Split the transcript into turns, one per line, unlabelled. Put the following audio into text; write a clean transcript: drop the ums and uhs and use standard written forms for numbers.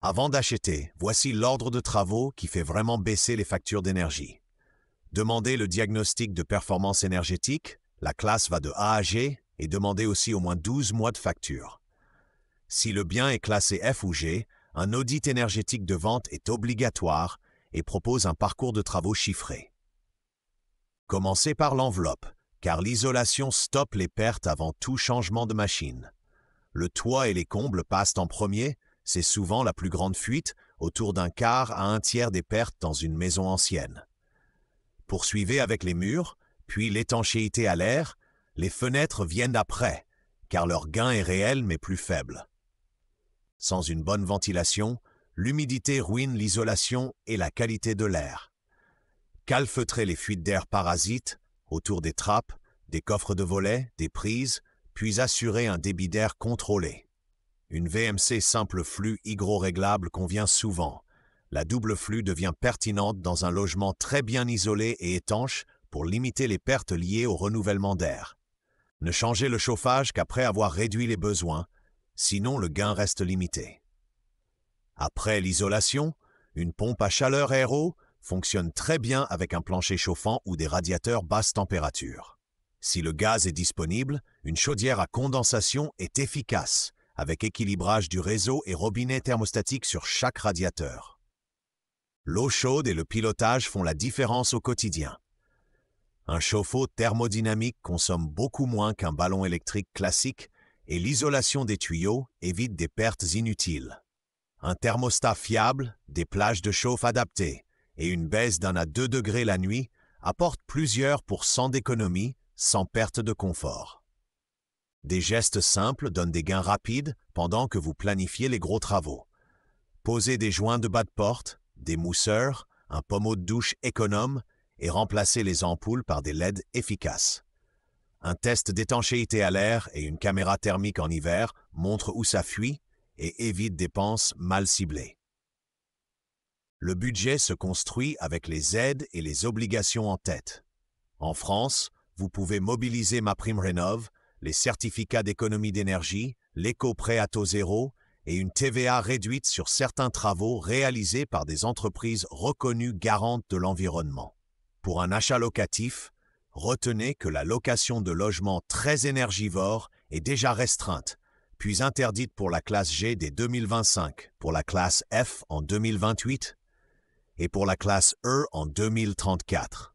Avant d'acheter, voici l'ordre de travaux qui fait vraiment baisser les factures d'énergie. Demandez le diagnostic de performance énergétique, la classe va de A à G, et demandez aussi au moins 12 mois de facture. Si le bien est classé F ou G, un audit énergétique de vente est obligatoire et propose un parcours de travaux chiffré. Commencez par l'enveloppe, car l'isolation stoppe les pertes avant tout changement de machine. Le toit et les combles passent en premier, c'est souvent la plus grande fuite, autour d'un quart à un tiers des pertes dans une maison ancienne. Poursuivez avec les murs, puis l'étanchéité à l'air, les fenêtres viennent après, car leur gain est réel mais plus faible. Sans une bonne ventilation, l'humidité ruine l'isolation et la qualité de l'air. Calfeutrez les fuites d'air parasites autour des trappes, des coffres de volets, des prises, puis assurez un débit d'air contrôlé. Une VMC simple flux hydro-réglable convient souvent. La double flux devient pertinente dans un logement très bien isolé et étanche pour limiter les pertes liées au renouvellement d'air. Ne changez le chauffage qu'après avoir réduit les besoins, sinon le gain reste limité. Après l'isolation, une pompe à chaleur aéro fonctionne très bien avec un plancher chauffant ou des radiateurs basse température. Si le gaz est disponible, une chaudière à condensation est efficace, avec équilibrage du réseau et robinet thermostatique sur chaque radiateur. L'eau chaude et le pilotage font la différence au quotidien. Un chauffe-eau thermodynamique consomme beaucoup moins qu'un ballon électrique classique et l'isolation des tuyaux évite des pertes inutiles. Un thermostat fiable, des plages de chauffe adaptées et une baisse d'1 à 2 degrés la nuit apportent plusieurs % d'économie sans perte de confort. Des gestes simples donnent des gains rapides pendant que vous planifiez les gros travaux. Posez des joints de bas de porte, des mousseurs, un pommeau de douche économe et remplacez les ampoules par des LED efficaces. Un test d'étanchéité à l'air et une caméra thermique en hiver montrent où ça fuit et évite dépenses mal ciblées. Le budget se construit avec les aides et les obligations en tête. En France, vous pouvez mobiliser MaPrimeRénov', les certificats d'économie d'énergie, l'éco-prêt à taux zéro et une TVA réduite sur certains travaux réalisés par des entreprises reconnues garantes de l'environnement. Pour un achat locatif, retenez que la location de logements très énergivores est déjà restreinte, puis interdite pour la classe G dès 2025, pour la classe F en 2028 et pour la classe E en 2034.